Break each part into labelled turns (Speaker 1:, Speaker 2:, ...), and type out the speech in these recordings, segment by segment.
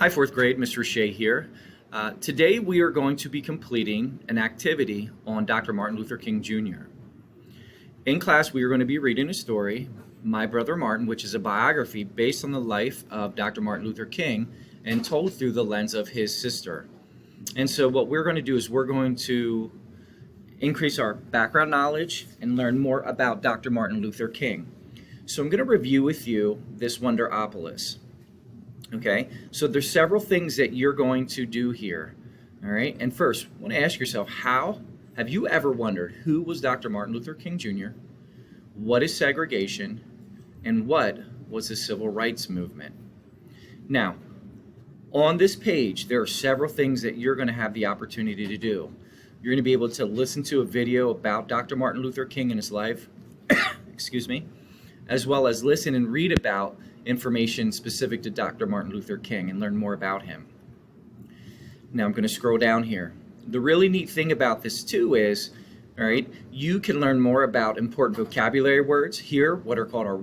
Speaker 1: Hi, fourth grade, Mr. Shea here. Today we are going to be completing an activity on Dr. Martin Luther King Jr. In class, we are going to be reading a story, My Brother Martin, which is a biography based on the life of Dr. Martin Luther King and told through the lens of his sister. And so what we're going to do is we're going to increase our background knowledge and learn more about Dr. Martin Luther King. So I'm going to review with you this Wonderopolis. Okay, so there's several things that you're going to do here. All right, and first, I want to ask yourself, have you ever wondered who was Dr. Martin Luther King Jr., what is segregation, and what was the civil rights movement? Now, on this page, there are several things that you're going to have the opportunity to do. You're going to be able to listen to a video about Dr. Martin Luther King and his life, excuse me, as well as listen and read about information specific to Dr. Martin Luther King and learn more about him. Now I'm going to scroll down here. The really neat thing about this too is, all right, you can learn more about important vocabulary words here, what are called our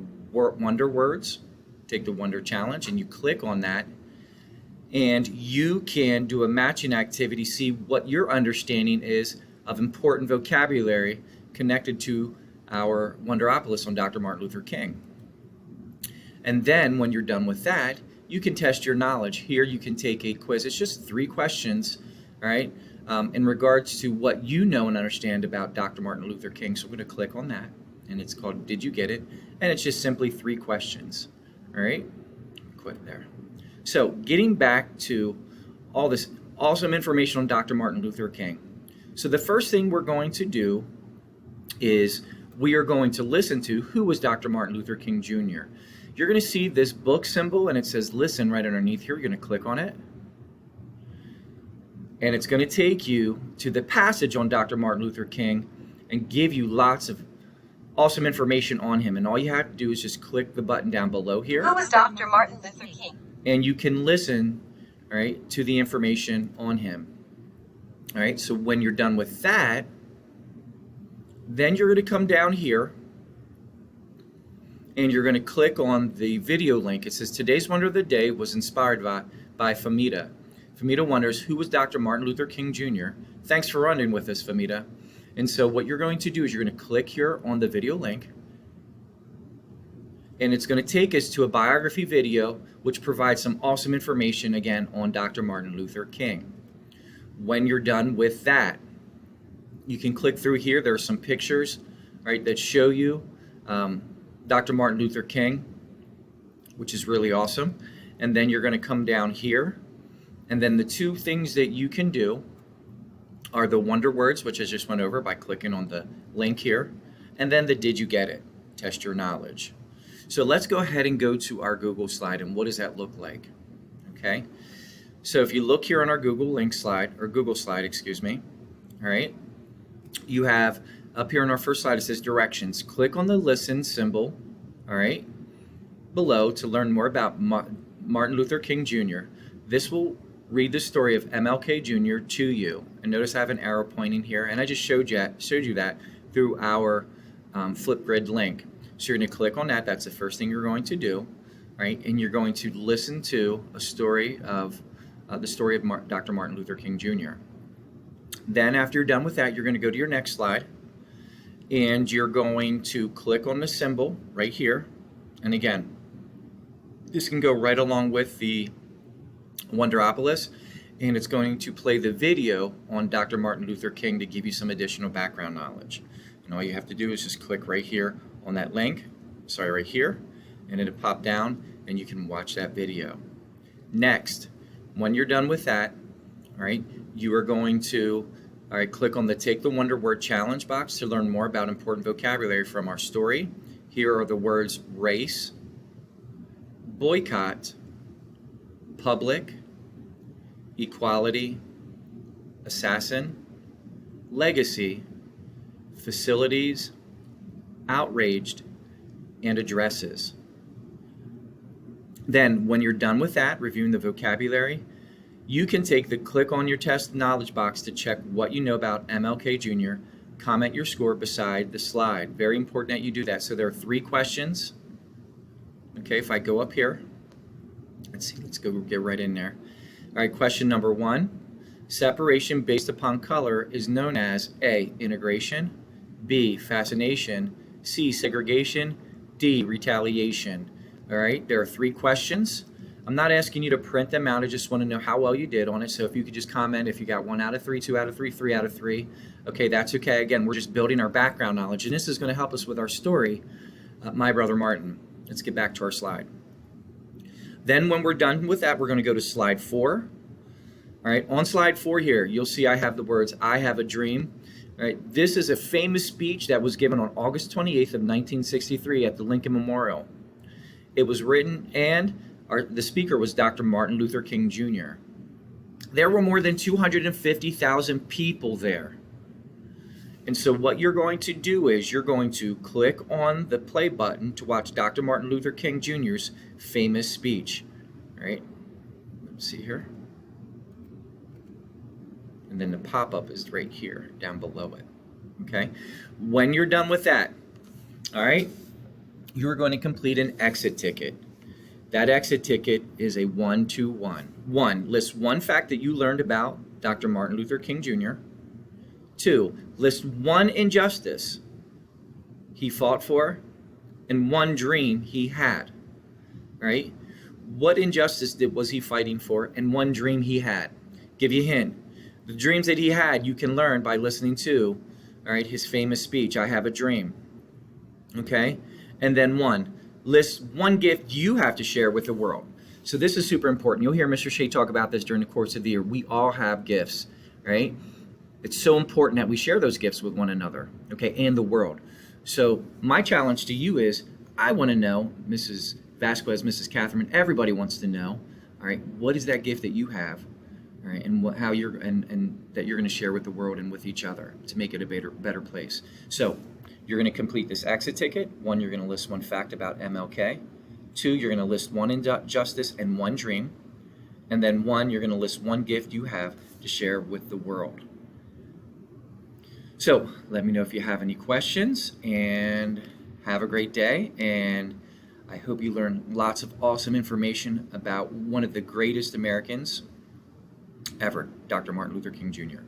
Speaker 1: wonder words. Take the Wonder Challenge and you click on that, and you can do a matching activity, see what your understanding is of important vocabulary connected to our Wonderopolis on Dr. Martin Luther King. And then when you're done with that, you can test your knowledge. Here you can take a quiz. It's just 3 questions, all right, in regards to what you know and understand about Dr. Martin Luther King. So I'm going to click on that, and it's called Did You Get It? And it's just simply 3 questions, all right? Quit there. So getting back to all this awesome information on Dr. Martin Luther King. So the first thing we're going to do is we are going to listen to who was Dr. Martin Luther King Jr. You're going to see this book symbol and it says listen right underneath here. You're going to click on it. And it's going to take you to the passage on Dr. Martin Luther King and give you lots of awesome information on him. And all you have to do is just click the button down below here.
Speaker 2: Who was Dr. Martin Luther King?
Speaker 1: And you can listen, all right, to the information on him. All right, so when you're done with that, then you're going to come down here and you're going to click on the video link. It says today's wonder of the day was inspired by Famita. Famita wonders who was Dr. Martin Luther King Jr. Thanks for running with us, Famita. And so what you're going to do is you're going to click here on the video link, and it's going to take us to a biography video which provides some awesome information again on Dr. Martin Luther King. When you're done with that, you can click through here. There are some pictures, right, that show you Dr. Martin Luther King, which is really awesome. And then you're going to come down here, and then the 2 things that you can do are the wonder words, which I just went over by clicking on the link here, and then the Did You Get It? Test your knowledge. So let's go ahead and go to our Google slide, and what does that look like? Okay, so if you look here on our Google slide, excuse me, all right, you have up here on our first slide, it says directions. Click on the listen symbol, all right, below to learn more about Martin Luther King Jr. This will read the story of MLK Jr. to you. And notice I have an arrow pointing here, and I just showed you that through our Flipgrid link. So you're going to click on that. That's the first thing you're going to do, right? And you're going to listen to a story of Dr. Martin Luther King Jr. Then after you're done with that, you're going to go to your next slide, and you're going to click on the symbol right here. And again, this can go right along with the Wonderopolis, and it's going to play the video on Dr. Martin Luther King to give you some additional background knowledge. And all you have to do is just click right here on that link, right here, and it'll pop down and you can watch that video. Next, when you're done with that, all right, you are going to click on the Take the Wonder Word Challenge box to learn more about important vocabulary from our story. Here are the words race, boycott, public, equality, assassin, legacy, facilities, outraged, and addresses. Then when you're done with that, reviewing the vocabulary, you can take the click on your test knowledge box to check what you know about MLK Jr. Comment your score beside the slide. Very important that you do that. So there are 3 questions. Okay, if I go up here, Let's see, let's go get right in there. All right, question number 1. Separation based upon color is known as A, integration, B, fascination, C, segregation, D, retaliation. All right, there are 3 questions. I'm not asking you to print them out. I just want to know how well you did on it. So if you could just comment if you got 1 out of 3, 2 out of 3, 3 out of 3. Okay, that's okay. Again, we're just building our background knowledge, and this is going to help us with our story, My Brother Martin. Let's get back to our slide. Then when we're done with that, we're going to go to slide 4. All right, on slide 4 here, you'll see I have the words, I have a dream. All right, this is a famous speech that was given on August 28th of 1963 at the Lincoln Memorial. It was written, and the speaker was Dr. Martin Luther King Jr. There were more than 250,000 people there. And so what you're going to do is you're going to click on the play button to watch Dr. Martin Luther King Jr.'s famous speech. All right, let's see here. And then the pop-up is right here, down below it. Okay? When you're done with that, all right, you're going to complete an exit ticket. That exit ticket is a 1-2-1. 1, list one fact that you learned about Dr. Martin Luther King Jr. 2, list one injustice he fought for and one dream he had. Right? What injustice was he fighting for and one dream he had? Give you a hint. The dreams that he had, you can learn by listening to, all right, his famous speech, I Have a Dream. Okay? And then 1, list one gift you have to share with the world. So this is super important. You'll hear Mr. Shea talk about this during the course of the year. We all have gifts, right? It's so important that we share those gifts with one another, okay, and the world. So my challenge to you is, I want to know, Mrs. Vasquez, Mrs. Catherine, everybody wants to know, all right, what is that gift that you have, all right, and how you're and that you're going to share with the world and with each other to make it a better place. So you're going to complete this exit ticket. 1, you're going to list one fact about MLK. 2, you're going to list one injustice and one dream. And then 1, you're going to list one gift you have to share with the world. So let me know if you have any questions, and have a great day. And I hope you learn lots of awesome information about one of the greatest Americans ever, Dr. Martin Luther King Jr.